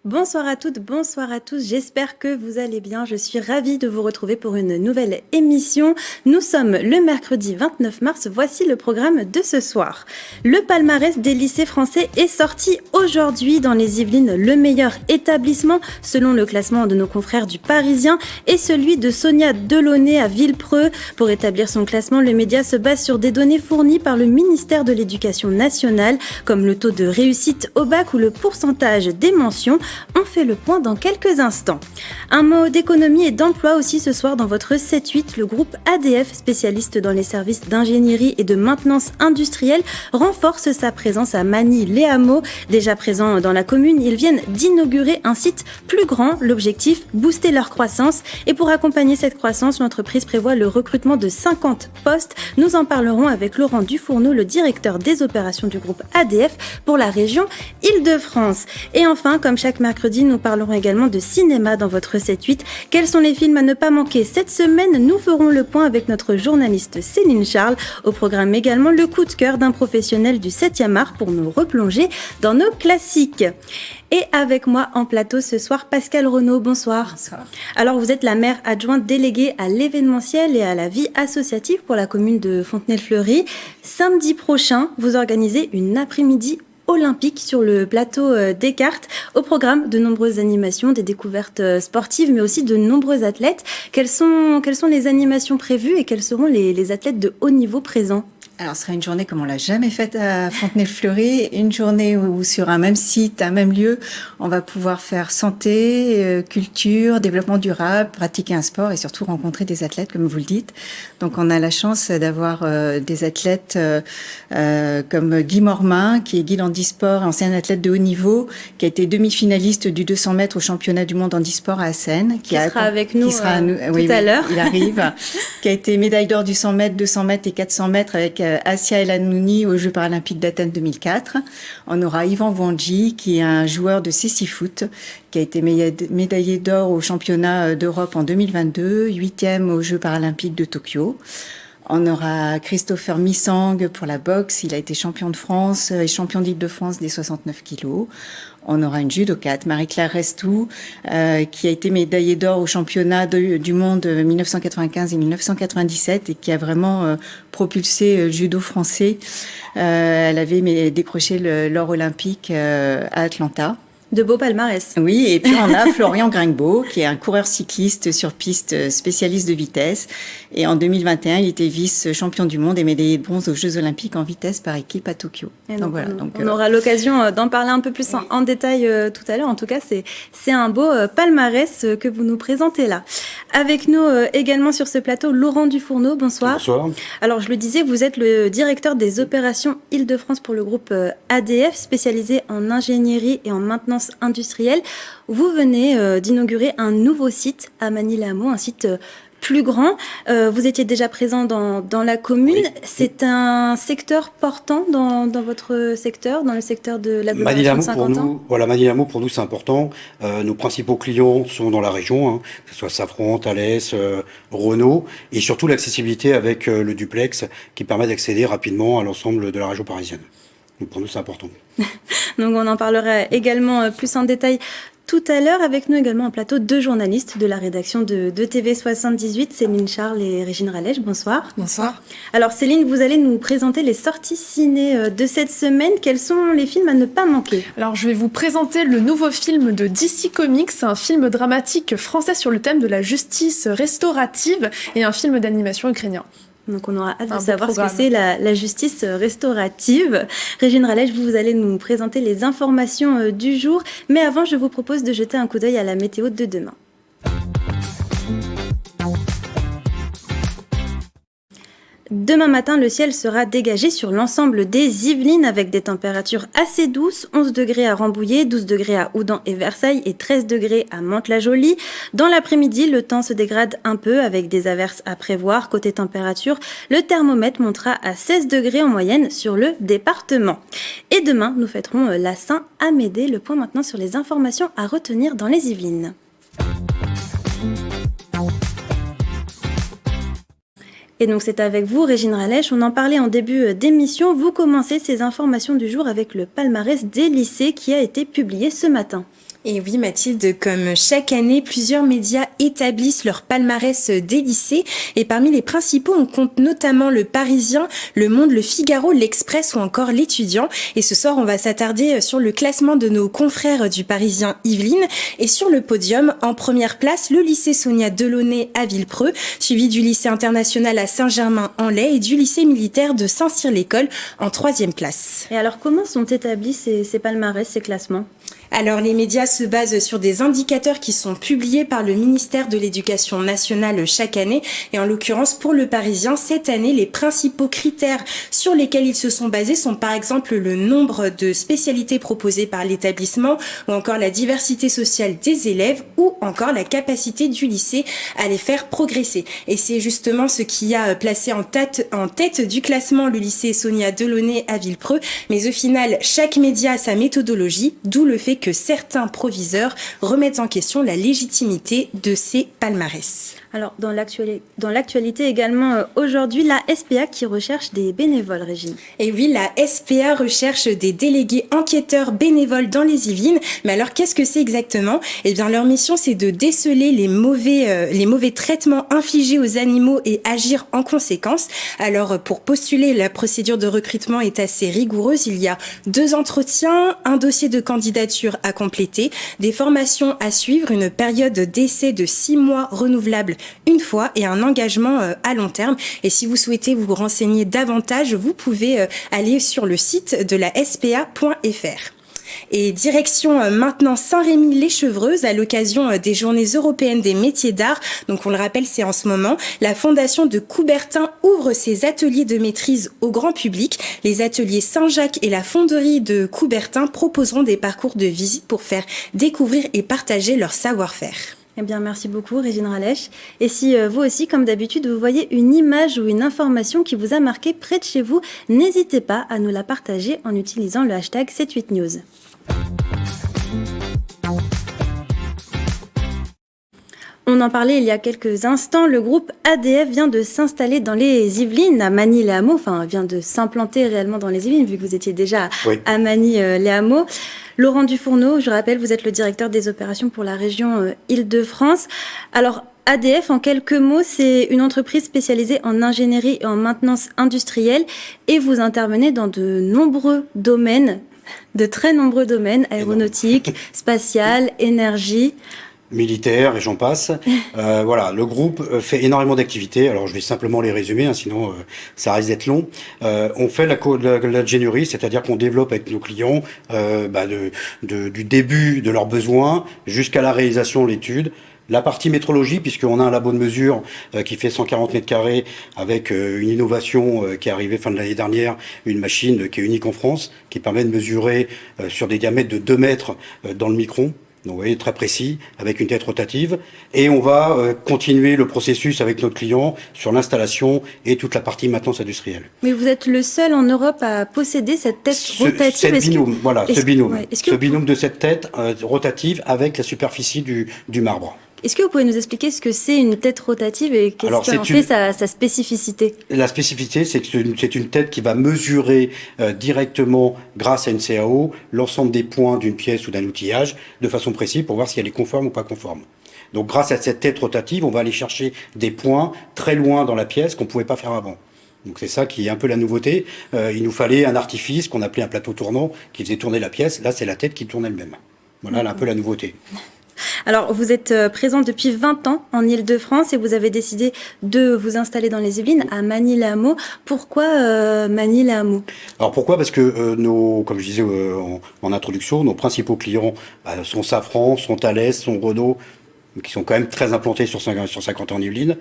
Bonsoir à toutes, bonsoir à tous, j'espère que vous allez bien. Je suis ravie de vous retrouver pour une nouvelle émission. Nous sommes le mercredi 29 mars, voici le programme de ce soir. Le palmarès des lycées français est sorti aujourd'hui dans les Yvelines. Le meilleur établissement, selon le classement de nos confrères du Parisien, est celui de Sonia Delaunay à Villepreux. Pour établir son classement, le média se base sur des données fournies par le ministère de l'Éducation nationale, comme le taux de réussite au bac ou le pourcentage des mentions. On fait le point dans quelques instants. Un mot d'économie et d'emploi aussi ce soir dans votre 7-8. Le groupe ADF, spécialiste dans les services d'ingénierie et de maintenance industrielle, renforce sa présence à Magny-les-Hameaux. Déjà présents dans la commune, ils viennent d'inaugurer un site plus grand. L'objectif, booster leur croissance. Et pour accompagner cette croissance, l'entreprise prévoit le recrutement de 50 postes. Nous en parlerons avec Laurent Dufourneau, le directeur des opérations du groupe ADF pour la région Île-de-France. Et enfin, comme chaque mercredi, nous parlerons également de cinéma dans votre 7-8. Quels sont les films à ne pas manquer cette semaine? Nous ferons le point avec notre journaliste Céline Charles. Au programme également le coup de cœur d'un professionnel du 7e art pour nous replonger dans nos classiques. Et avec moi en plateau ce soir, Pascale Renaud, bonsoir. Bonsoir. Alors vous êtes la maire adjointe déléguée à l'événementiel et à la vie associative pour la commune de Fontenay-le-Fleury. Samedi prochain, vous organisez une après-midi olympique sur le plateau Descartes. Au programme, de nombreuses animations, des découvertes sportives, mais aussi de nombreux athlètes. Quelles sont les animations prévues et quels seront les athlètes de haut niveau présents ? Alors, ce sera une journée comme on l'a jamais faite à Fontenay-le-Fleury, une journée où sur un même site, un même lieu, on va pouvoir faire santé, culture, développement durable, pratiquer un sport et surtout rencontrer des athlètes, comme vous le dites. Donc, on a la chance d'avoir des athlètes comme Guy Mormain, qui est guide handisport, ancien athlète de haut niveau, qui a été demi-finaliste du 200 mètres au championnat du monde handisport à Assen. Qui sera avec nous tout à l'heure. Il arrive. Qui a été médaille d'or du 100 mètres, 200 mètres et 400 mètres avec Assia El Hanouni aux Jeux paralympiques d'Athènes 2004. On aura Yvan Wandji, qui est un joueur de cécifoot, qui a été médaillé d'or au championnat d'Europe en 2022, 8e aux Jeux paralympiques de Tokyo. On aura Christopher Missang pour la boxe. Il a été champion de France et champion d'Île-de-France des 69 kilos. On aura une judokate, Marie-Claire Restou, qui a été médaillée d'or au championnat du monde 1995 et 1997 et qui a vraiment propulsé le judo français. Elle avait décroché l'or olympique à Atlanta. De beaux palmarès. Oui, et puis on a Florian Gringbeau, qui est un coureur cycliste sur piste spécialiste de vitesse. Et en 2021, il était vice-champion du monde et médaillé de bronze aux Jeux Olympiques en vitesse par équipe à Tokyo. Donc voilà, on aura l'occasion d'en parler un peu plus en détail tout à l'heure. En tout cas, c'est un beau palmarès que vous nous présentez là. Avec nous également sur ce plateau, Laurent Dufourneau, bonsoir. Bonsoir. Alors, je le disais, vous êtes le directeur des opérations Île-de-France pour le groupe ADF, spécialisé en ingénierie et en maintenance industrielle. Vous venez d'inaugurer un nouveau site à Magny-les-Hameaux, un site plus grand. Vous étiez déjà présent dans la commune. Oui. C'est un secteur portant dans votre secteur, dans le secteur de l'agglomération de Saint-Quentin. Magny-les-Hameaux, pour nous, c'est important. Nos principaux clients sont dans la région, que ce soit Safran, Thales, Renault, et surtout l'accessibilité avec le duplex qui permet d'accéder rapidement à l'ensemble de la région parisienne. Donc pour nous, c'est important. Donc on en parlera également plus en détail tout à l'heure. Avec nous également un plateau de journalistes de la rédaction de TV78, Céline Charles et Régine Rallèche. Bonsoir. Bonsoir. Alors Céline, vous allez nous présenter les sorties ciné de cette semaine. Quels sont les films à ne pas manquer? Alors je vais vous présenter le nouveau film de DC Comics, un film dramatique français sur le thème de la justice restaurative et un film d'animation ukrainien. Donc on aura hâte de savoir ce que c'est la justice restaurative. Régine Rallèche, vous allez nous présenter les informations du jour. Mais avant, je vous propose de jeter un coup d'œil à la météo de demain. Demain matin, le ciel sera dégagé sur l'ensemble des Yvelines avec des températures assez douces, 11 degrés à Rambouillet, 12 degrés à Houdan et Versailles et 13 degrés à Mantes-la-Jolie. Dans l'après-midi, le temps se dégrade un peu avec des averses à prévoir. Côté température, le thermomètre montera à 16 degrés en moyenne sur le département. Et demain, nous fêterons la Saint-Amédée. Le point maintenant sur les informations à retenir dans les Yvelines. Et donc c'est avec vous, Régine Ralech, on en parlait en début d'émission. Vous commencez ces informations du jour avec le palmarès des lycées qui a été publié ce matin. Et oui Mathilde, comme chaque année, plusieurs médias établissent leur palmarès des lycées et parmi les principaux, on compte notamment le Parisien, le Monde, le Figaro, l'Express ou encore l'Étudiant. Et ce soir, on va s'attarder sur le classement de nos confrères du Parisien Yvelines. Et sur le podium, en première place, le lycée Sonia Delaunay à Villepreux, suivi du lycée international à Saint-Germain-en-Laye et du lycée militaire de Saint-Cyr-l'École en troisième place. Et alors comment sont établis ces palmarès, ces classements ? Alors les médias se basent sur des indicateurs qui sont publiés par le ministère de l'Éducation nationale chaque année et en l'occurrence pour le Parisien cette année les principaux critères sur lesquels ils se sont basés sont par exemple le nombre de spécialités proposées par l'établissement ou encore la diversité sociale des élèves ou encore la capacité du lycée à les faire progresser. Et c'est justement ce qui a placé en tête du classement le lycée Sonia Delaunay à Villepreux, mais au final chaque média a sa méthodologie, d'où le fait que certains proviseurs remettent en question la légitimité de ces palmarès. Alors, dans l'actualité également, aujourd'hui, la SPA qui recherche des bénévoles, Régine. Et oui, la SPA recherche des délégués enquêteurs bénévoles dans les Yvelines. Mais alors, qu'est-ce que c'est exactement ? Eh bien, leur mission, c'est de déceler les mauvais traitements infligés aux animaux et agir en conséquence. Alors, pour postuler, la procédure de recrutement est assez rigoureuse. Il y a 2 entretiens, un dossier de candidature à compléter, des formations à suivre, une période d'essai de 6 mois renouvelable une fois et un engagement à long terme. Et si vous souhaitez vous renseigner davantage, vous pouvez aller sur le site de la spa.fr. Et direction maintenant Saint-Rémy-les-Chevreuses à l'occasion des Journées européennes des métiers d'art. Donc on le rappelle, c'est en ce moment. La fondation de Coubertin ouvre ses ateliers de maîtrise au grand public. Les ateliers Saint-Jacques et la fonderie de Coubertin proposeront des parcours de visite pour faire découvrir et partager leur savoir-faire. Eh bien, merci beaucoup, Régine Ralech. Et si vous aussi, comme d'habitude, vous voyez une image ou une information qui vous a marqué près de chez vous, n'hésitez pas à nous la partager en utilisant le hashtag 78news. On en parlait il y a quelques instants, le groupe ADF vient de s'installer dans les Yvelines, à Magny-les-Hameaux, enfin vient de s'implanter réellement dans les Yvelines, vu que vous étiez déjà à Magny-les-Hameaux. Laurent Dufourneau, je rappelle, vous êtes le directeur des opérations pour la région Île-de-France. Alors, ADF, en quelques mots, c'est une entreprise spécialisée en ingénierie et en maintenance industrielle, et vous intervenez dans de nombreux domaines, de très nombreux domaines, aéronautique, spatial, énergie... militaire et j'en passe. Voilà, le groupe fait énormément d'activités. Alors je vais simplement les résumer, sinon ça risque d'être long. On fait l'ingénierie, c'est-à-dire qu'on développe avec nos clients du début de leurs besoins jusqu'à la réalisation de l'étude. La partie métrologie, puisqu'on a un labo de mesure qui fait 140 mètres carrés avec une innovation qui est arrivée fin de l'année dernière, une machine qui est unique en France, qui permet de mesurer sur des diamètres de 2 mètres dans le micron. Donc, vous voyez, très précis, avec une tête rotative. Et on va continuer le processus avec notre client sur l'installation et toute la partie maintenance industrielle. Mais vous êtes le seul en Europe à posséder cette tête rotative. Ce binôme de cette tête rotative avec la superficie du marbre. Est-ce que vous pouvez nous expliquer ce que c'est une tête rotative et qu'est-ce qui en fait sa spécificité ? La spécificité, c'est que c'est une tête qui va mesurer directement, grâce à une CAO, l'ensemble des points d'une pièce ou d'un outillage de façon précise pour voir si elle est conforme ou pas conforme. Donc grâce à cette tête rotative, on va aller chercher des points très loin dans la pièce qu'on ne pouvait pas faire avant. Donc c'est ça qui est un peu la nouveauté. Il nous fallait un artifice qu'on appelait un plateau tournant qui faisait tourner la pièce. Là, c'est la tête qui tourne elle-même. Voilà un peu la nouveauté. Alors, vous êtes présent depuis 20 ans en Île-de-France et vous avez décidé de vous installer dans les Yvelines, à Magny-les-Hameaux. Pourquoi Magny-les-Hameaux ? Alors pourquoi ? Parce que comme je disais en introduction, nos principaux clients sont Safran, sont Thales, sont Renault, qui sont quand même très implantés sur 50 ans en Yvelines.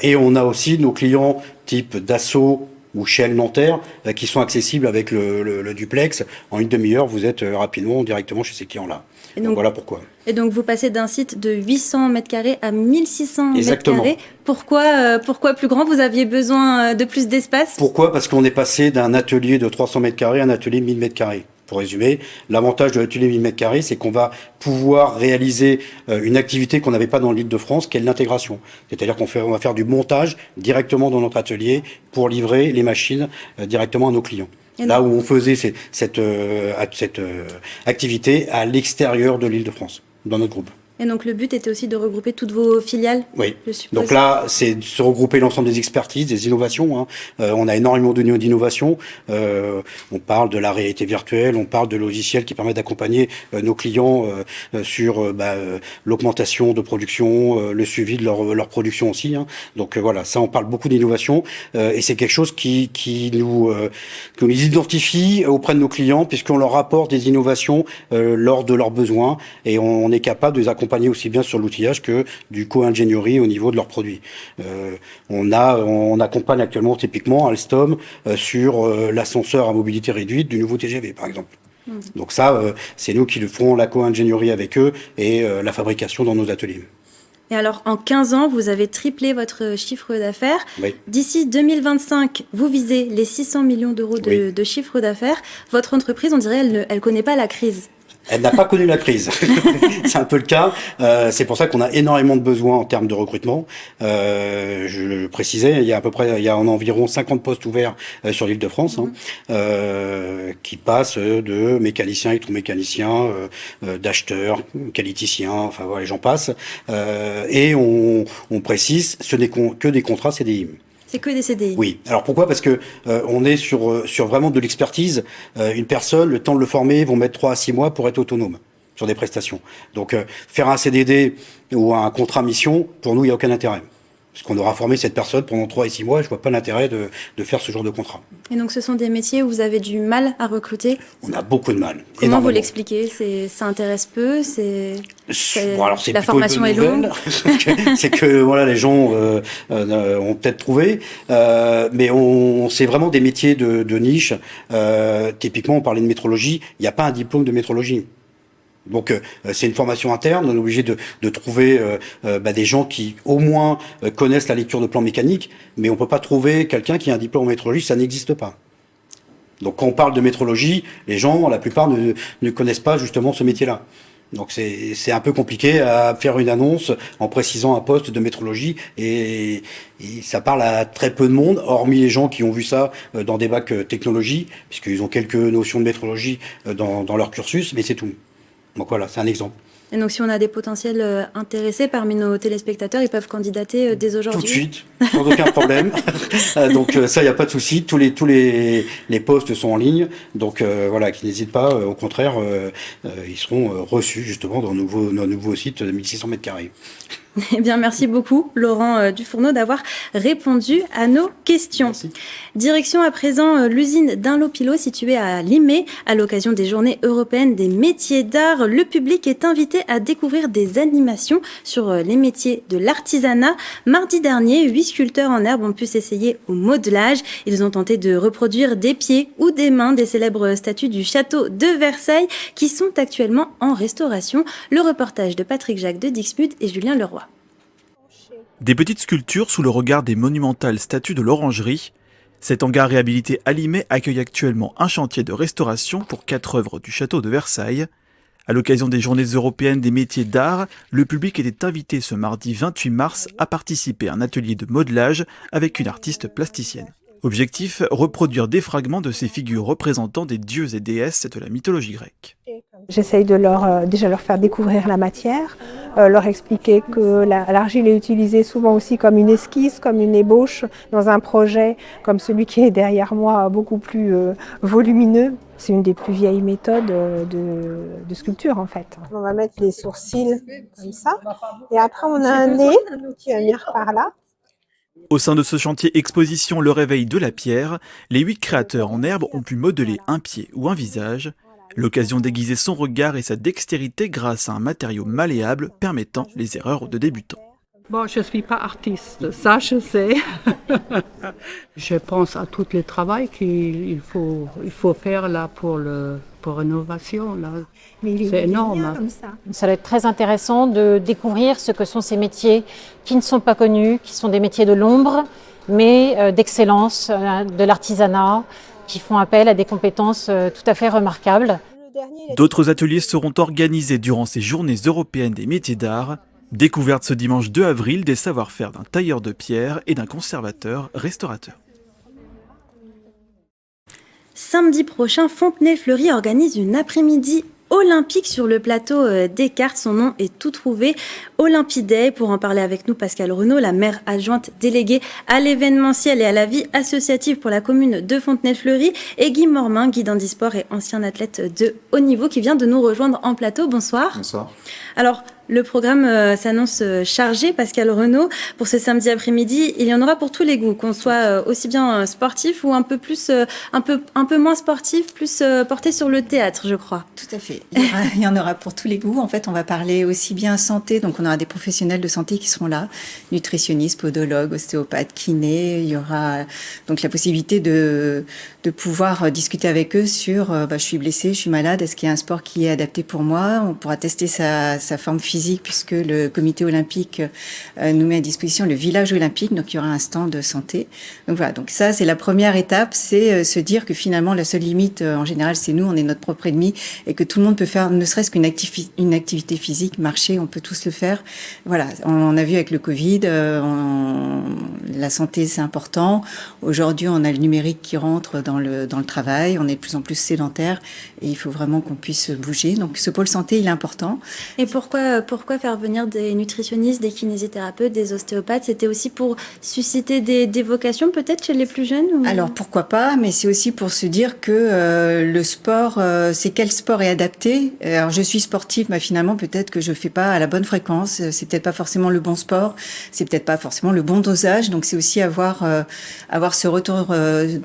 Et on a aussi nos clients type Dassault ou Shell Nanterre qui sont accessibles avec le duplex. En une demi-heure, vous êtes rapidement directement chez ces clients-là. Donc voilà pourquoi. Et donc vous passez d'un site de 800 mètres carrés à 1600 mètres carrés. Pourquoi plus grand ? Vous aviez besoin de plus d'espace ? Pourquoi ? Parce qu'on est passé d'un atelier de 300 mètres carrés à un atelier de 1000 mètres carrés. Pour résumer, l'avantage de l'atelier 1000 m², c'est qu'on va pouvoir réaliser une activité qu'on n'avait pas dans l'Île-de-France, qui est l'intégration. C'est-à-dire on va faire du montage directement dans notre atelier pour livrer les machines directement à nos clients. Là où on faisait cette activité à l'extérieur de l'Île-de-France, dans notre groupe. Et donc le but était aussi de regrouper toutes vos filiales. Oui. Donc là, c'est de se regrouper l'ensemble des expertises, des innovations. Hein. On a énormément d'innovations. On parle de la réalité virtuelle, on parle de logiciels qui permettent d'accompagner nos clients sur l'augmentation de production, le suivi de leur production aussi. Hein. Donc voilà, ça, on parle beaucoup d'innovation et c'est quelque chose que nous identifie auprès de nos clients puisqu'on leur apporte des innovations lors de leurs besoins et on est capable de les accompagner aussi bien sur l'outillage que du co-ingénierie au niveau de leurs produits. On accompagne actuellement typiquement Alstom sur l'ascenseur à mobilité réduite du nouveau TGV par exemple. Donc ça, c'est nous qui le ferons la co-ingénierie avec eux et la fabrication dans nos ateliers. Et alors, en 15 ans, vous avez triplé votre chiffre d'affaires. Oui. D'ici 2025, vous visez les 600 millions d'euros de chiffre d'affaires. Votre entreprise, on dirait, elle connaît pas la crise. Elle n'a pas connu la crise. C'est un peu le cas. C'est pour ça qu'on a énormément de besoins en termes de recrutement. Je le précisais, il y a environ 50 postes ouverts sur l'Île-de-France, qui passent de mécaniciens, électromécaniciens, d'acheteurs, qualiticiens, enfin voilà, j'en passe. Et on précise, ce n'est que des contrats CDI. C'est que des CDI. Oui. Alors pourquoi ? Parce que on est sur vraiment de l'expertise. Une personne, le temps de le former, vont mettre 3 à 6 mois pour être autonome sur des prestations. Donc faire un CDD ou un contrat mission, pour nous, il n'y a aucun intérêt. Parce qu'on aura formé cette personne pendant 3 et 6 mois, je vois pas l'intérêt de faire ce genre de contrat. Et donc ce sont des métiers où vous avez du mal à recruter ? On a beaucoup de mal. Comment énormément. Vous l'expliquez ? Ça intéresse peu ? Alors, la formation est longue. C'est que voilà, les gens ont peut-être trouvé, mais c'est vraiment des métiers de niche. Typiquement, on parlait de métrologie, il n'y a pas un diplôme de métrologie. Donc c'est une formation interne, on est obligé de trouver des gens qui au moins connaissent la lecture de plans mécaniques, mais on peut pas trouver quelqu'un qui a un diplôme en métrologie, ça n'existe pas. Donc quand on parle de métrologie, les gens, la plupart ne connaissent pas justement ce métier-là. Donc c'est un peu compliqué à faire une annonce en précisant un poste de métrologie et ça parle à très peu de monde, hormis les gens qui ont vu ça dans des bacs technologie, puisqu'ils ont quelques notions de métrologie dans leur cursus, mais c'est tout. Donc voilà, c'est un exemple. Et donc si on a des potentiels intéressés parmi nos téléspectateurs, ils peuvent candidater dès aujourd'hui ? Tout de suite, sans aucun problème. Donc ça, il n'y a pas de souci. Tous les postes sont en ligne. Donc voilà, qu'ils n'hésitent pas. Au contraire, ils seront reçus justement dans nos nouveaux sites de 1600 m². Eh bien, merci beaucoup, Laurent Dufourneau, d'avoir répondu à nos questions. Merci. Direction à présent l'usine d'Inlopilo située à Limay. À l'occasion des Journées européennes des métiers d'art, le public est invité à découvrir des animations sur les métiers de l'artisanat. Mardi dernier, 8 sculpteurs en herbe ont pu s'essayer au modelage. Ils ont tenté de reproduire des pieds ou des mains des célèbres statues du château de Versailles qui sont actuellement en restauration. Le reportage de Patrick Jacques de Dixmude et Julien Leroy. Des petites sculptures sous le regard des monumentales statues de l'Orangerie. Cet hangar réhabilité à Limay accueille actuellement un chantier de restauration pour 4 œuvres du château de Versailles. À l'occasion des Journées européennes des métiers d'art, le public était invité ce mardi 28 mars à participer à un atelier de modelage avec une artiste plasticienne. Objectif, reproduire des fragments de ces figures représentant des dieux et déesses de la mythologie grecque. J'essaye de déjà leur faire découvrir la matière, leur expliquer que l'argile est utilisée souvent aussi comme une esquisse, comme une ébauche dans un projet comme celui qui est derrière moi, beaucoup plus volumineux. C'est une des plus vieilles méthodes de sculpture en fait. On va mettre les sourcils comme ça et après on a un nez qui va venir par là. Au sein de ce chantier exposition Le Réveil de la Pierre, les 8 créateurs en herbe ont pu modeler un pied ou un visage. L'occasion d'aiguiser son regard et sa dextérité grâce à un matériau malléable permettant les erreurs de débutants. Bon, je ne suis pas artiste, ça je sais. Je pense à tout le travail qu'il faut faire là pour rénovation. Là. C'est énorme. Ça va être très intéressant de découvrir ce que sont ces métiers qui ne sont pas connus, qui sont des métiers de l'ombre, mais d'excellence, de l'artisanat, qui font appel à des compétences tout à fait remarquables. D'autres ateliers seront organisés durant ces journées européennes des métiers d'art. Découverte ce dimanche 2 avril des savoir-faire d'un tailleur de pierre et d'un conservateur-restaurateur. Samedi prochain, Fontenay-Fleury organise une après-midi olympique sur le plateau Descartes. Son nom est tout trouvé, Olympiday. Pour en parler avec nous, Pascale Renaud, la maire adjointe déléguée à l'événementiel et à la vie associative pour la commune de Fontenay-Fleury, et Guy Mormin, guide handisport et ancien athlète de haut niveau, qui vient de nous rejoindre en plateau. Bonsoir. Bonsoir. Alors, le programme s'annonce chargé, Pascale Renaud. Pour ce samedi après-midi, il y en aura pour tous les goûts, qu'on soit aussi bien sportif ou un peu moins sportif, plus porté sur le théâtre, je crois. Tout à fait. Il y en aura pour tous les goûts. En fait, on va parler aussi bien santé, donc on aura des professionnels de santé qui seront là, nutritionnistes, podologues, ostéopathes, kinés. Il y aura donc la possibilité de pouvoir discuter avec eux sur je suis blessée, je suis malade, est-ce qu'il y a un sport qui est adapté pour moi? On pourra tester sa forme physique puisque le comité olympique nous met à disposition le village olympique, donc il y aura un stand de santé. Donc voilà, donc ça c'est la première étape, c'est se dire que finalement la seule limite en général c'est nous, on est notre propre ennemi et que tout le monde peut faire ne serait-ce qu'une activité physique, marcher, on peut tous le faire. Voilà, on a vu avec le Covid, la santé c'est important. Aujourd'hui on a le numérique qui rentre dans le travail, on est de plus en plus sédentaire et il faut vraiment qu'on puisse bouger. Donc ce pôle santé il est important. Et pourquoi faire venir des nutritionnistes, des kinésithérapeutes, des ostéopathes? C'était aussi pour susciter des vocations peut-être chez les plus jeunes ou... Alors pourquoi pas, mais c'est aussi pour se dire que le sport, c'est quel sport est adapté. Alors je suis sportive, mais finalement peut-être que je fais pas à la bonne fréquence, c'est peut-être pas forcément le bon sport, c'est peut-être pas forcément le bon dosage, donc c'est aussi avoir ce retour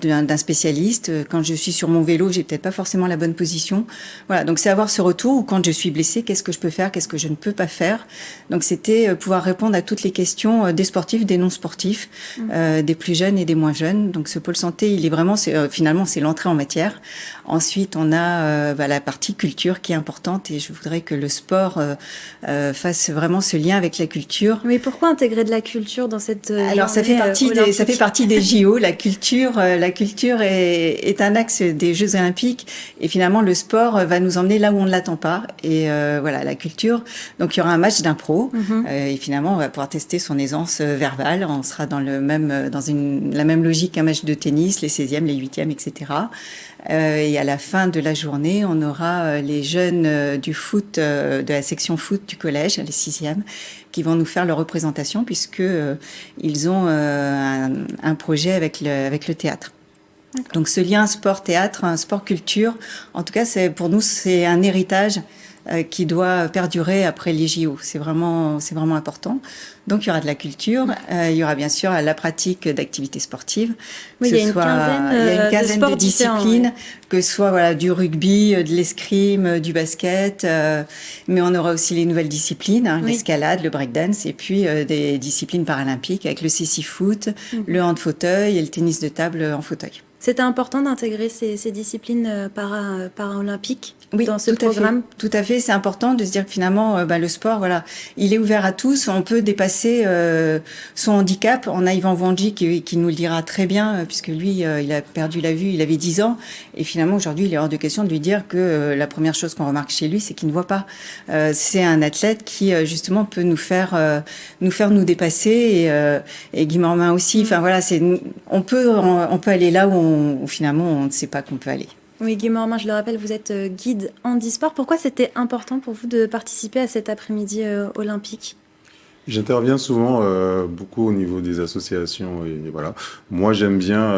d'un spécialiste. Quand je suis sur mon vélo, j'ai peut-être pas forcément la bonne position. Voilà, donc c'est avoir ce retour, ou quand je suis blessée, qu'est-ce que je peux faire, qu'est-ce que je ne peux pas faire. Donc c'était pouvoir répondre à toutes les questions des sportifs, des non-sportifs, des plus jeunes et des moins jeunes. Donc ce pôle santé, il est vraiment, finalement, c'est l'entrée en matière. Ensuite, on a la partie culture qui est importante et je voudrais que le sport fasse vraiment ce lien avec la culture. Mais pourquoi intégrer de la culture dans cette Alors ça fait partie des JO. La culture est un axe des Jeux Olympiques et finalement le sport va nous emmener là où on ne l'attend pas. Et voilà, la culture. Donc il y aura un match d'impro et finalement on va pouvoir tester son aisance verbale. On sera dans la même logique qu'un match de tennis, les 16e, les 8e, etc. Et à la fin de la journée, on aura les jeunes du foot, de la section foot du collège, les 6e, qui vont nous faire leur représentation puisque ils ont un projet avec le théâtre. D'accord. Donc ce lien sport-théâtre, sport-culture, en tout cas, pour nous, c'est un héritage qui doit perdurer après les JO. C'est vraiment important. Donc, il y aura de la culture. Il y aura bien sûr la pratique d'activités sportives. Oui, il y a une quinzaine de disciplines, que ce soit du rugby, de l'escrime, du basket. Mais on aura aussi les nouvelles disciplines, l'escalade, le breakdance, et puis des disciplines paralympiques avec le cécifoot, le hand-fauteuil et le tennis de table en fauteuil. C'était important d'intégrer ces disciplines paralympiques dans ce programme. Tout à fait, c'est important de se dire que finalement, le sport, voilà, il est ouvert à tous. On peut dépasser son handicap. On a Yvan Wandji qui nous le dira très bien, puisque lui, il a perdu la vue, il avait 10 ans. Et finalement, aujourd'hui, il est hors de question de lui dire que la première chose qu'on remarque chez lui, c'est qu'il ne voit pas. C'est un athlète qui, justement, peut nous faire nous dépasser. Et Guy Mormin aussi. Enfin, voilà, on peut aller là où finalement, on ne sait pas qu'on peut aller. Oui, Guy Mormin, je le rappelle, vous êtes guide handisport. Pourquoi c'était important pour vous de participer à cet après-midi olympique ? J'interviens souvent beaucoup au niveau des associations et voilà. Moi, j'aime bien,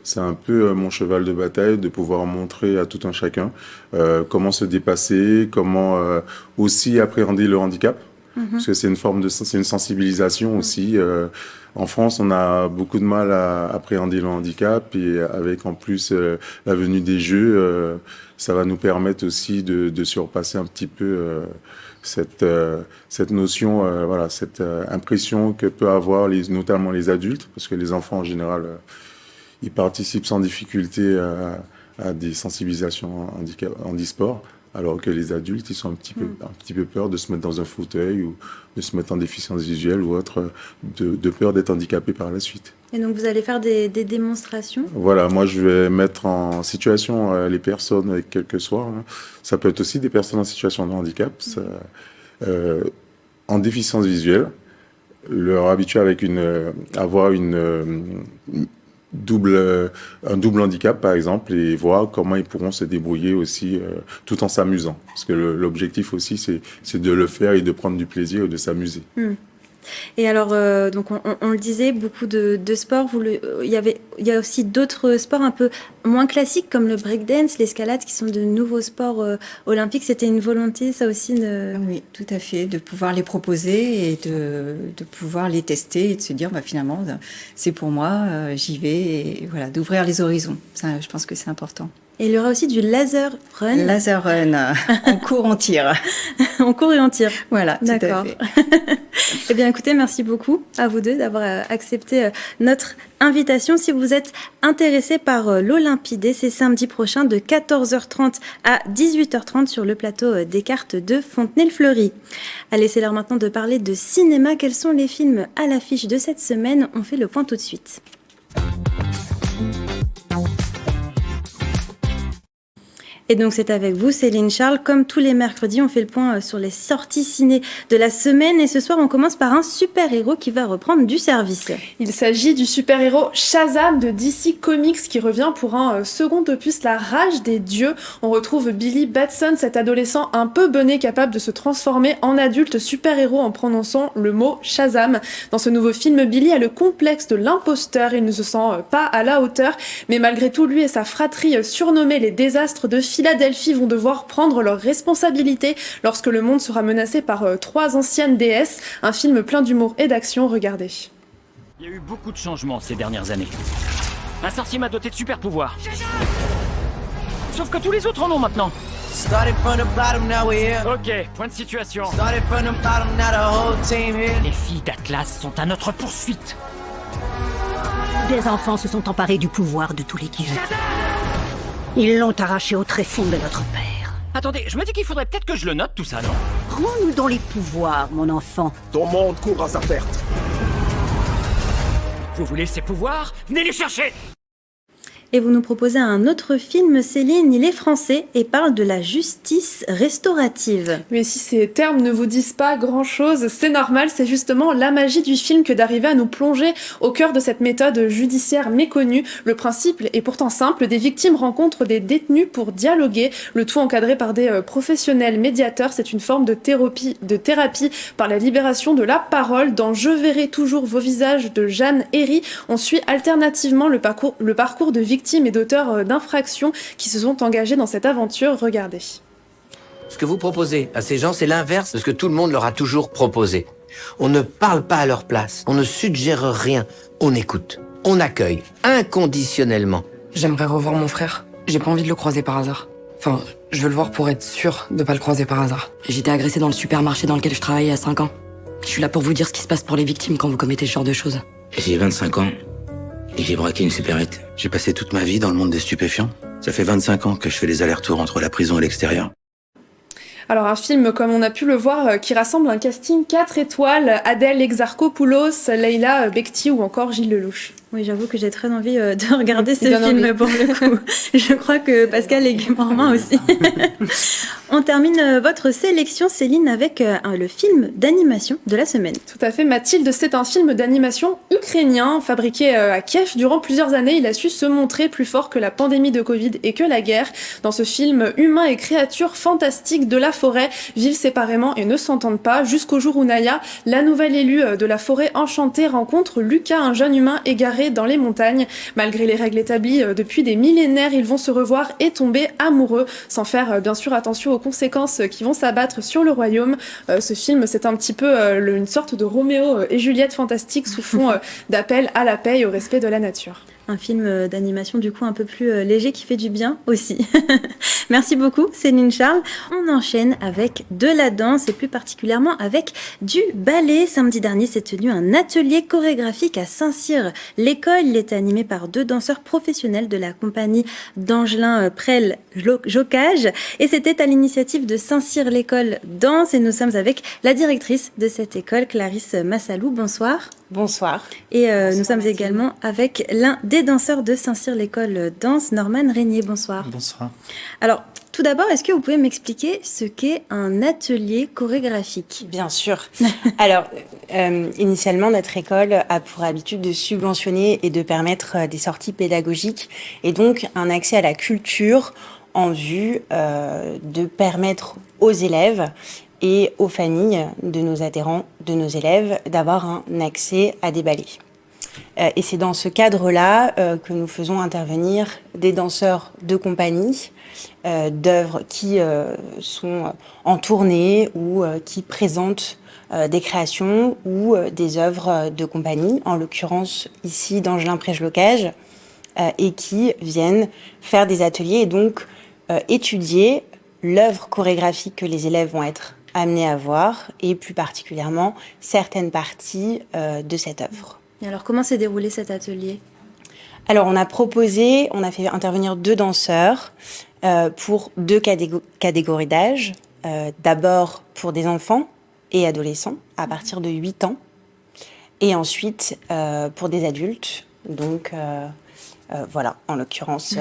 c'est un peu mon cheval de bataille de pouvoir montrer à tout un chacun comment se dépasser, comment aussi appréhender le handicap. Parce que c'est une sensibilisation aussi. En France, on a beaucoup de mal à appréhender le handicap et avec en plus la venue des Jeux, ça va nous permettre aussi de surpasser un petit peu cette notion, cette impression que peut avoir notamment les adultes, parce que les enfants en général, ils participent sans difficulté à des sensibilisations handisport. alors que les adultes, ils sont un petit peu peur de se mettre dans un fauteuil ou de se mettre en déficience visuelle ou autre, de peur d'être handicapé par la suite. Et donc vous allez faire des démonstrations? Voilà, moi je vais mettre en situation les personnes, quelles que soient. Hein. Ça peut être aussi des personnes en situation de handicap, en déficience visuelle, leur habituer avec avoir un double handicap par exemple et voir comment ils pourront se débrouiller aussi tout en s'amusant. Parce que l'objectif aussi c'est de le faire et de prendre du plaisir et de s'amuser. Et alors, donc on le disait, beaucoup de sports. Il y a aussi d'autres sports un peu moins classiques comme le breakdance, l'escalade, qui sont de nouveaux sports olympiques. C'était une volonté, ça aussi Oui, tout à fait, de pouvoir les proposer et de pouvoir les tester et de se dire, finalement, c'est pour moi, j'y vais, et voilà, d'ouvrir les horizons. Ça, je pense que c'est important. Et il y aura aussi du laser run. Laser run, on court, on tire. On court et on tire. Voilà, tout d'accord. à fait. Eh bien, écoutez, merci beaucoup à vous deux d'avoir accepté notre invitation. Si vous êtes intéressé par l'Olympidé, c'est samedi prochain de 14h30 à 18h30 sur le plateau Descartes de Fontenay-le-Fleury. Allez, c'est l'heure maintenant de parler de cinéma. Quels sont les films à l'affiche de cette semaine? On fait le point tout de suite. Et donc c'est avec vous, Céline Charles. Comme tous les mercredis, on fait le point sur les sorties ciné de la semaine. Et ce soir, on commence par un super-héros qui va reprendre du service. Il s'agit du super-héros Shazam de DC Comics qui revient pour un second opus, La Rage des Dieux. On retrouve Billy Batson, cet adolescent un peu bené capable de se transformer en adulte super-héros en prononçant le mot Shazam. Dans ce nouveau film, Billy a le complexe de l'imposteur. Il ne se sent pas à la hauteur. Mais malgré tout, lui et sa fratrie surnommée les désastres de Philadelphie vont devoir prendre leurs responsabilités lorsque le monde sera menacé par 3 anciennes déesses. Un film plein d'humour et d'action, regardez. Il y a eu beaucoup de changements ces dernières années. Un sorcier m'a doté de super pouvoirs. Sauf que tous les autres en ont maintenant. Ok, point de situation. Les filles d'Atlas sont à notre poursuite. Des enfants se sont emparés du pouvoir de tous les dieux. Ils l'ont arraché au tréfonds de notre père. Attendez, je me dis qu'il faudrait peut-être que je le note tout ça, non? Rends-nous dans les pouvoirs, mon enfant. Ton monde court à sa perte. Vous voulez ces pouvoirs? Venez les chercher! Et vous nous proposez un autre film, Céline. Il est français et parle de la justice restaurative. Mais si ces termes ne vous disent pas grand-chose, c'est normal, c'est justement la magie du film que d'arriver à nous plonger au cœur de cette méthode judiciaire méconnue. Le principe est pourtant simple, des victimes rencontrent des détenus pour dialoguer, le tout encadré par des professionnels médiateurs. C'est une forme de thérapie par la libération de la parole. Dans Je verrai toujours vos visages de Jeanne Herry, on suit alternativement le parcours de victimes et d'auteurs d'infractions qui se sont engagés dans cette aventure. Regardez. Ce que vous proposez à ces gens, c'est l'inverse de ce que tout le monde leur a toujours proposé. On ne parle pas à leur place, on ne suggère rien, on écoute, on accueille, inconditionnellement. J'aimerais revoir mon frère. J'ai pas envie de le croiser par hasard. Enfin, je veux le voir pour être sûr de pas le croiser par hasard. J'ai été agressée dans le supermarché dans lequel je travaillais il y a 5 ans. Je suis là pour vous dire ce qui se passe pour les victimes quand vous commettez ce genre de choses. J'ai 25 ans. Et j'ai braqué une supérette. J'ai passé toute ma vie dans le monde des stupéfiants. Ça fait 25 ans que je fais les allers-retours entre la prison et l'extérieur. Alors un film, comme on a pu le voir, qui rassemble un casting 4 étoiles, Adèle Exarchopoulos, Leila Bekti ou encore Gilles Lelouch. Oui, j'avoue que j'ai très envie de regarder ce film pour le coup. Je crois que Pascal est gourmand aussi. On termine votre sélection, Céline, avec le film d'animation de la semaine. Tout à fait, Mathilde, c'est un film d'animation ukrainien fabriqué à Kiev. Durant plusieurs années, il a su se montrer plus fort que la pandémie de Covid et que la guerre. Dans ce film, humains et créatures fantastiques de la forêt vivent séparément et ne s'entendent pas jusqu'au jour où Naya, la nouvelle élue de la forêt enchantée, rencontre Lucas, un jeune humain égaré dans les montagnes. Malgré les règles établies depuis des millénaires, ils vont se revoir et tomber amoureux, sans faire bien sûr attention aux conséquences qui vont s'abattre sur le royaume. Ce film, c'est un petit peu une sorte de Roméo et Juliette fantastique sous fond d'appel à la paix et au respect de la nature. un film d'animation du coup un peu plus léger qui fait du bien aussi. Merci beaucoup Céline Charles. On enchaîne avec de la danse et plus particulièrement avec du ballet. Samedi dernier s'est tenu un atelier chorégraphique à Saint-Cyr. L'école était animée par 2 danseurs professionnels de la compagnie d'Angelin Prel Jocage et c'était à l'initiative de Saint-Cyr l'école danse et nous sommes avec la directrice de cette école, Clarisse Massalou. Bonsoir. Bonsoir. Et nous sommes également avec l'un des danseurs de Saint-Cyr l'école danse, Norman Régnier. Bonsoir. Bonsoir. Alors, tout d'abord, est-ce que vous pouvez m'expliquer ce qu'est un atelier chorégraphique ? Bien sûr. Alors, initialement, notre école a pour habitude de subventionner et de permettre des sorties pédagogiques et donc un accès à la culture en vue de permettre aux élèves et aux familles de nos adhérents, de nos élèves, d'avoir un accès à des ballets. Et c'est dans ce cadre-là que nous faisons intervenir des danseurs de compagnie, d'œuvres qui sont en tournée ou qui présentent des créations ou des œuvres de compagnie, en l'occurrence ici d'Angelin Prel Jocage, et qui viennent faire des ateliers et donc étudier l'œuvre chorégraphique que les élèves vont être amenés à voir et plus particulièrement certaines parties de cette œuvre. Et alors, comment s'est déroulé cet atelier ? Alors, on a fait intervenir 2 danseurs pour 2 catégories d'âge. D'abord pour des enfants et adolescents à partir de 8 ans. Et ensuite pour des adultes. Donc, voilà, en l'occurrence,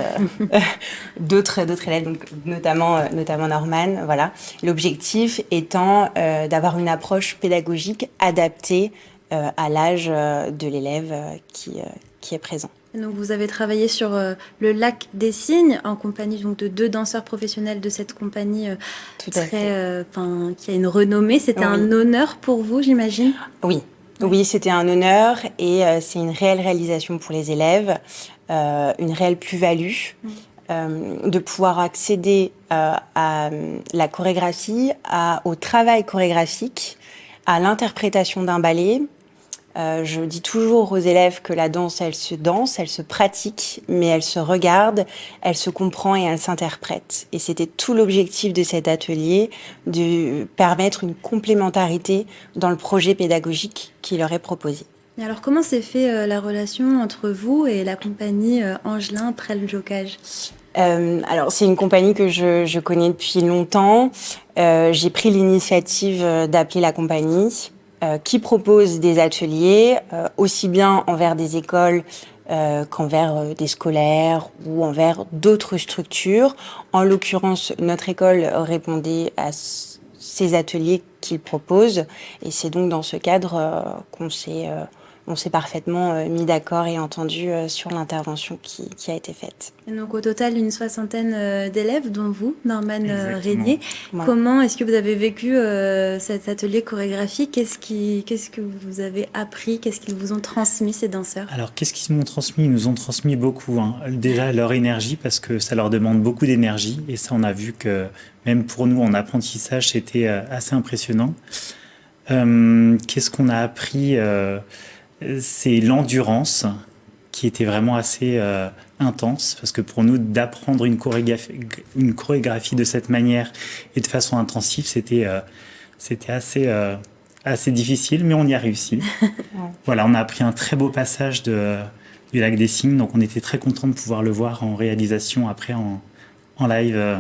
d'autres élèves, donc, notamment Norman. Voilà. L'objectif étant d'avoir une approche pédagogique adaptée à l'âge de l'élève qui est présent. Donc vous avez travaillé sur le Lac des Cygnes en compagnie donc, de 2 danseurs professionnels de cette compagnie qui a une renommée. C'était un honneur pour vous, j'imagine ? Oui, c'était un honneur et c'est une réelle réalisation pour les élèves, une réelle plus-value de pouvoir accéder à la chorégraphie, au travail chorégraphique, à l'interprétation d'un ballet. Je dis toujours aux élèves que la danse, elle se pratique, mais elle se regarde, elle se comprend et elle s'interprète. Et c'était tout l'objectif de cet atelier, de permettre une complémentarité dans le projet pédagogique qui leur est proposé. Et alors, comment s'est fait la relation entre vous et la compagnie Angelin Prel Jocage ? Alors, c'est une compagnie que je connais depuis longtemps. J'ai pris l'initiative d'appeler la compagnie. Qui propose des ateliers aussi bien envers des écoles qu'envers des scolaires ou envers d'autres structures. En l'occurrence, notre école répondait à ces ateliers qu'il propose et c'est donc dans ce cadre qu'on s'est parfaitement mis d'accord et entendu sur l'intervention qui a été faite. Et donc au total, une 60aine d'élèves, dont vous, Norman Régnier. Voilà. Comment est-ce que vous avez vécu cet atelier chorégraphique ? Qu'est-ce que vous avez appris ? Qu'est-ce qu'ils vous ont transmis, ces danseurs ? Alors, qu'est-ce qu'ils m'ont transmis ? Ils nous ont transmis beaucoup. Déjà, leur énergie, parce que ça leur demande beaucoup d'énergie. Et ça, on a vu que même pour nous, en apprentissage, c'était assez impressionnant. Qu'est-ce qu'on a appris ? C'est l'endurance qui était vraiment assez intense, parce que pour nous, d'apprendre une chorégraphie de cette manière et de façon intensive, c'était assez difficile, mais on y a réussi. Voilà, on a appris un très beau passage du Lac des Cygnes, donc on était très contents de pouvoir le voir en réalisation après en live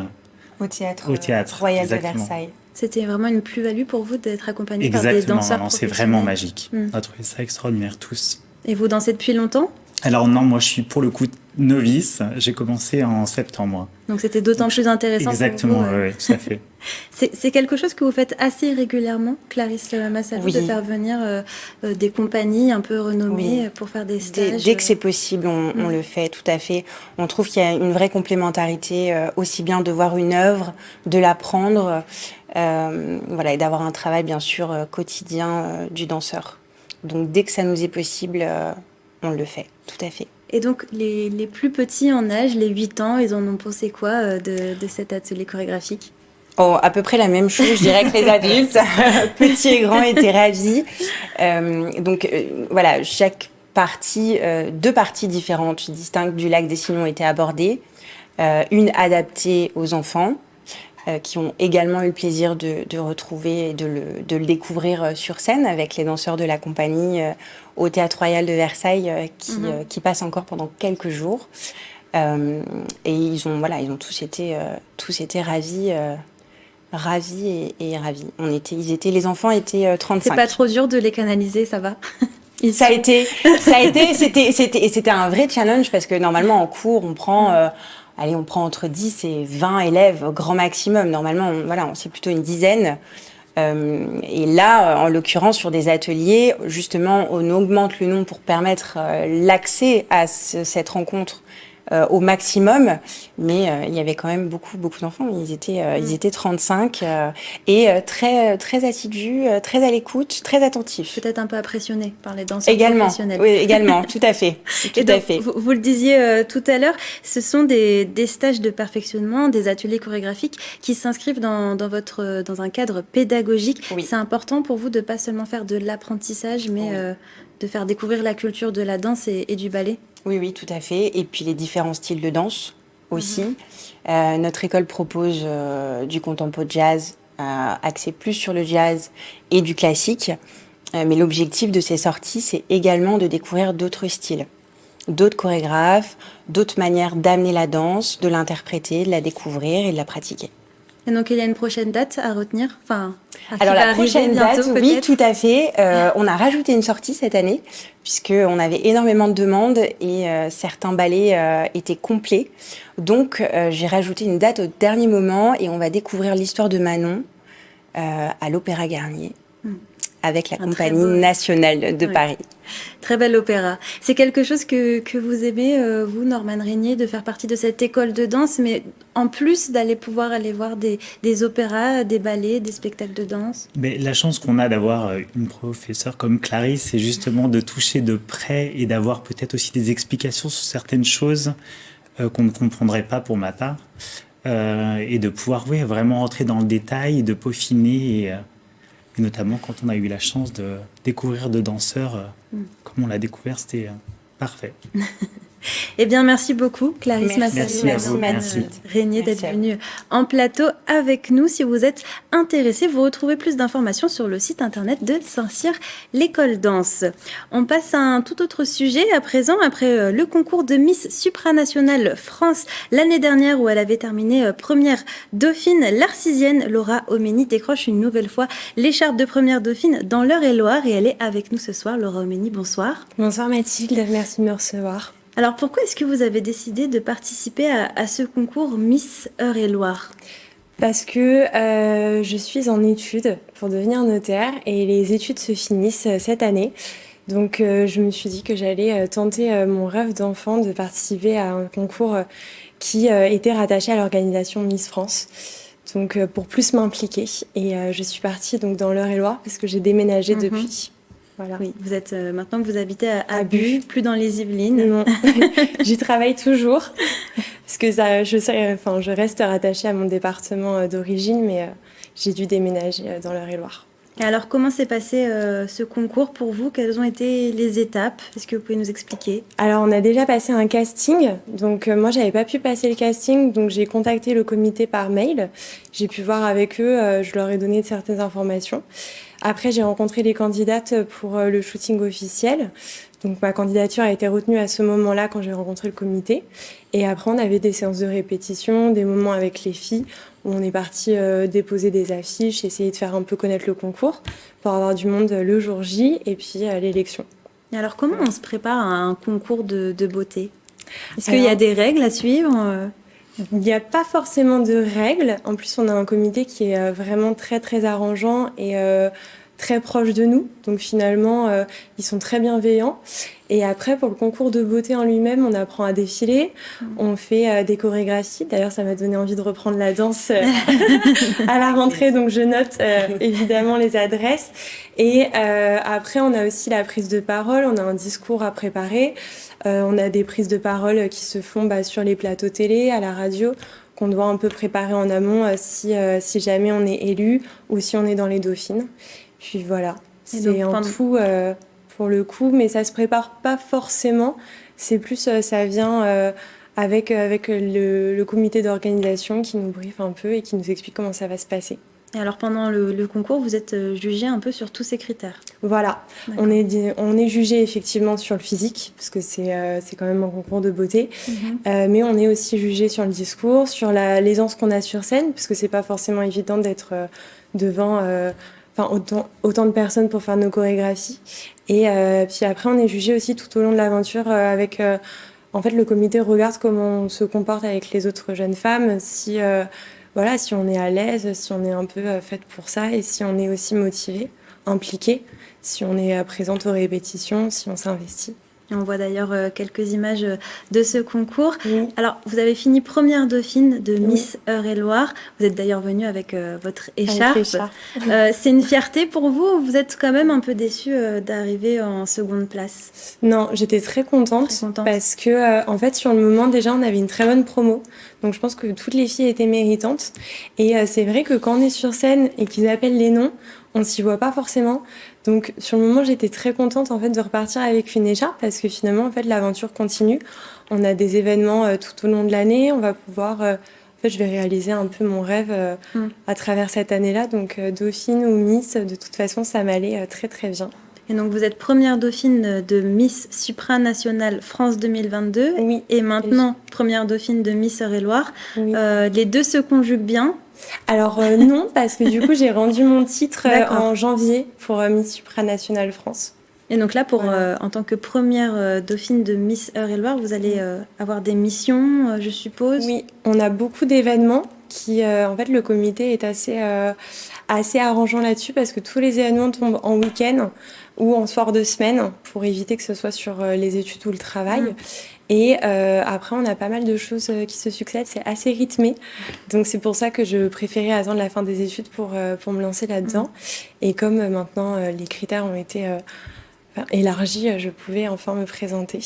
au théâtre Royal exactement. De Versailles. C'était vraiment une plus-value pour vous d'être accompagné par des danseurs professionnels. C'est vraiment magique. On a trouvé ça extraordinaire tous. Et vous dansez depuis longtemps ? Alors non, moi je suis pour le coup novice. J'ai commencé en septembre. Donc c'était d'autant plus intéressant exactement, pour vous. Oui, tout à fait. C'est quelque chose que vous faites assez régulièrement, Clarisse Massalou, de faire venir des compagnies un peu renommées pour faire des stages. Dès que c'est possible, on le fait, tout à fait. On trouve qu'il y a une vraie complémentarité, aussi bien de voir une œuvre, de l'apprendre, et d'avoir un travail bien sûr quotidien du danseur. Donc dès que ça nous est possible, on le fait, tout à fait. Et donc les plus petits en âge, les 8 ans, ils en ont pensé quoi de cet atelier chorégraphique ? À peu près la même chose, je dirais, que les adultes. Petits et grands étaient ravis. Chaque deux parties différentes, distinctes du Lac des Cygnes ont été abordées. Une adaptée aux enfants, qui ont également eu le plaisir de retrouver et de le découvrir sur scène avec les danseurs de la compagnie au Théâtre Royal de Versailles qui passe encore pendant quelques jours. Et ils ont tous été ravis et ravis. Les enfants étaient 35. C'est pas trop dur de les canaliser, ça va? C'était un vrai challenge parce que normalement en cours on prend entre 10 et 20 élèves grand maximum. Normalement c'est plutôt une dizaine. Et là, en l'occurrence, sur des ateliers, justement, on augmente le nombre pour permettre l'accès à cette rencontre au maximum. Mais il y avait quand même beaucoup d'enfants. Ils étaient 35 et très assidus, très à l'écoute, très attentifs. Peut-être un peu impressionnés par les danseurs professionnels. Oui, également, tout à fait. Vous le disiez tout à l'heure, ce sont des stages de perfectionnement, des ateliers chorégraphiques qui s'inscrivent dans un cadre pédagogique. Oui. C'est important pour vous de pas seulement faire de l'apprentissage, mais de faire découvrir la culture de la danse et du ballet. Oui, tout à fait. Et puis les différents styles de danse aussi. Notre école propose du contempo jazz, axé plus sur le jazz et du classique. Mais l'objectif de ces sorties, c'est également de découvrir d'autres styles, d'autres chorégraphes, d'autres manières d'amener la danse, de l'interpréter, de la découvrir et de la pratiquer. Et donc, il y a une prochaine date à retenir, Alors, la prochaine date, oui, tout à fait. On a rajouté une sortie cette année, puisqu'on avait énormément de demandes et certains ballets étaient complets. Donc, j'ai rajouté une date au dernier moment et on va découvrir l'histoire de Manon à l'Opéra Garnier, avec la Compagnie nationale de Paris. Très bel opéra. C'est quelque chose que vous aimez, vous, Norman Régnier, de faire partie de cette école de danse, mais en plus d'aller pouvoir aller voir des opéras, des ballets, des spectacles de danse. Mais la chance qu'on a d'avoir une professeure comme Clarisse, c'est justement de toucher de près et d'avoir peut-être aussi des explications sur certaines choses qu'on ne comprendrait pas pour ma part, et de pouvoir vraiment rentrer dans le détail, de peaufiner et notamment quand on a eu la chance de découvrir de danseurs comme on l'a découvert, c'était parfait. Eh bien, merci beaucoup, Clarisse Régnier, d'être venue en plateau avec nous. Si vous êtes intéressé, vous retrouvez plus d'informations sur le site internet de Saint-Cyr, l'école danse. On passe à un tout autre sujet à présent, après le concours de Miss Supranationale France l'année dernière où elle avait terminé première dauphine. L'Arcisienne Laura Omeni décroche une nouvelle fois l'écharpe de première dauphine dans l'Eure-et-Loir et elle est avec nous ce soir. Laura Omeni, bonsoir. Bonsoir Mathilde, merci de me recevoir. Alors pourquoi est-ce que vous avez décidé de participer à ce concours Miss Eure-et-Loir ? Parce que je suis en études pour devenir notaire et les études se finissent cette année. Donc je me suis dit que j'allais tenter mon rêve d'enfant de participer à un concours qui était rattaché à l'organisation Miss France. Donc pour plus m'impliquer. Et je suis partie donc dans l'Eure-et-Loir parce que j'ai déménagé depuis. Voilà. Oui, vous êtes maintenant que vous habitez à Buch, plus dans les Yvelines. Non, j'y travaille toujours parce que je reste rattachée à mon département d'origine, mais j'ai dû déménager dans l'Eure-et-Loir. Et alors, comment s'est passé ce concours pour vous ? Quelles ont été les étapes ? Est-ce que vous pouvez nous expliquer ? Alors, on a déjà passé un casting. Donc, moi, j'avais pas pu passer le casting. Donc, j'ai contacté le comité par mail. J'ai pu voir avec eux. Je leur ai donné certaines informations. Après, j'ai rencontré les candidates pour le shooting officiel. Donc, ma candidature a été retenue à ce moment-là quand j'ai rencontré le comité. Et après, on avait des séances de répétition, des moments avec les filles où on est parti déposer des affiches, essayer de faire un peu connaître le concours pour avoir du monde le jour J et puis l'élection. Et alors, comment on se prépare à un concours de beauté ? Est-ce qu'il y a des règles à suivre ? Il n'y a pas forcément de règles. En plus, on a un comité qui est vraiment très, très arrangeant et très proche de nous. Donc finalement, ils sont très bienveillants. Et après, pour le concours de beauté en lui-même, on apprend à défiler. On fait des chorégraphies. D'ailleurs, ça m'a donné envie de reprendre la danse à la rentrée. Donc, je note évidemment les adresses. Et après, on a aussi la prise de parole. On a un discours à préparer. On a des prises de parole qui se font sur les plateaux télé, à la radio, qu'on doit un peu préparer en amont si jamais on est élu ou si on est dans les dauphines. Puis voilà, c'est en tout pour le coup, mais ça se prépare pas forcément. C'est plus, ça vient avec le comité d'organisation qui nous briefe un peu et qui nous explique comment ça va se passer. Et alors pendant le concours, vous êtes jugé un peu sur tous ces critères. Voilà, on est jugé effectivement sur le physique, parce que c'est quand même un concours de beauté, mais on est aussi jugé sur le discours, sur l'aisance qu'on a sur scène, parce que c'est pas forcément évident d'être devant autant de personnes pour faire nos chorégraphies. Et puis après, on est jugé aussi tout au long de l'aventure avec... en fait, le comité regarde comment on se comporte avec les autres jeunes femmes, si on est à l'aise, si on est un peu faite pour ça et si on est aussi motivé, impliqué, si on est présente aux répétitions, si on s'investit. Et on voit d'ailleurs quelques images de ce concours. Oui. Alors, vous avez fini première dauphine de Miss Eure-et-Loir. Vous êtes d'ailleurs venue avec votre écharpe. C'est une fierté pour vous ou vous êtes quand même un peu déçue d'arriver en seconde place? Non, j'étais très contente parce que, en fait, sur le moment, déjà, on avait une très bonne promo. Donc, je pense que toutes les filles étaient méritantes. Et c'est vrai que quand on est sur scène et qu'ils appellent les noms, on s'y voit pas forcément. Donc, sur le moment, j'étais très contente, en fait, de repartir avec une écharpe parce que finalement, en fait, l'aventure continue. On a des événements tout au long de l'année. On va pouvoir... en fait, je vais réaliser un peu mon rêve à travers cette année-là. Donc, dauphine ou Miss, de toute façon, ça m'allait très, très bien. Et donc, vous êtes première dauphine de Miss Supranationale France 2022. Oui. Et maintenant, première dauphine de Miss Eure-et-Loir. Oui. Les deux se conjuguent bien? Alors non, parce que du coup, j'ai rendu mon titre en janvier pour Miss Supranationale France. Et donc là, en tant que première dauphine de Miss Eure-et-Loir, vous allez avoir des missions, je suppose? Oui, on a beaucoup d'événements qui, en fait, le comité est assez arrangeant là-dessus parce que tous les événements tombent en week-end ou en soir de semaine pour éviter que ce soit sur les études ou le travail. Et après, on a pas mal de choses qui se succèdent. C'est assez rythmé. Donc, c'est pour ça que je préférais attendre la fin des études pour me lancer là-dedans. Et comme maintenant, les critères ont été élargis, je pouvais enfin me présenter.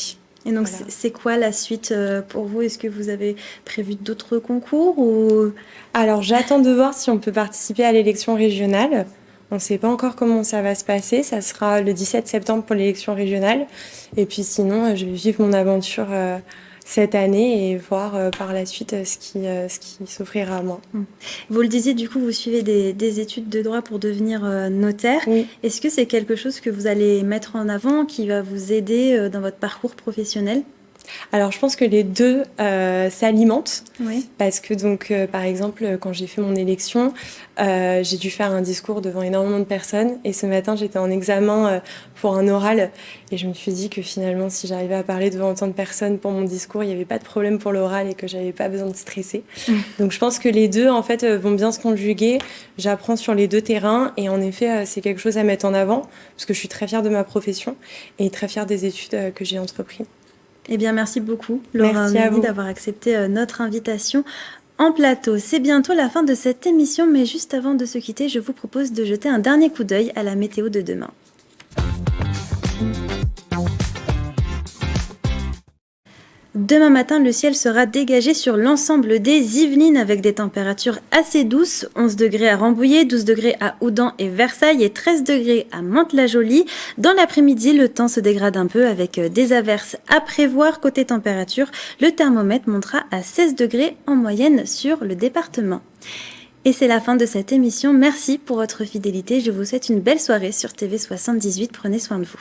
Et donc, voilà. C'est quoi la suite pour vous? Est-ce que vous avez prévu d'autres concours ou... Alors, j'attends de voir si on peut participer à l'élection régionale. On ne sait pas encore comment ça va se passer. Ça sera le 17 septembre pour l'élection régionale. Et puis sinon, je vais vivre mon aventure cette année et voir par la suite ce qui s'offrira à moi. Vous le disiez, du coup, vous suivez des études de droit pour devenir notaire. Oui. Est-ce que c'est quelque chose que vous allez mettre en avant, qui va vous aider dans votre parcours professionnel? Alors, je pense que les deux s'alimentent. Oui. Parce que, donc, par exemple, quand j'ai fait mon élection, j'ai dû faire un discours devant énormément de personnes. Et ce matin, j'étais en examen pour un oral. Et je me suis dit que finalement, si j'arrivais à parler devant autant de personnes pour mon discours, il n'y avait pas de problème pour l'oral et que je n'avais pas besoin de stresser. Donc, je pense que les deux, en fait, vont bien se conjuguer. J'apprends sur les deux terrains. Et en effet, c'est quelque chose à mettre en avant. Parce que je suis très fière de ma profession et très fière des études que j'ai entreprises. Eh bien, merci beaucoup, Laura Meni, d'avoir accepté notre invitation en plateau. C'est bientôt la fin de cette émission, mais juste avant de se quitter, je vous propose de jeter un dernier coup d'œil à la météo de demain. Demain matin, le ciel sera dégagé sur l'ensemble des Yvelines avec des températures assez douces. 11 degrés à Rambouillet, 12 degrés à Houdan et Versailles et 13 degrés à Mantes-la-Jolie. Dans l'après-midi, le temps se dégrade un peu avec des averses à prévoir. Côté température, le thermomètre montera à 16 degrés en moyenne sur le département. Et c'est la fin de cette émission. Merci pour votre fidélité. Je vous souhaite une belle soirée sur TV78. Prenez soin de vous.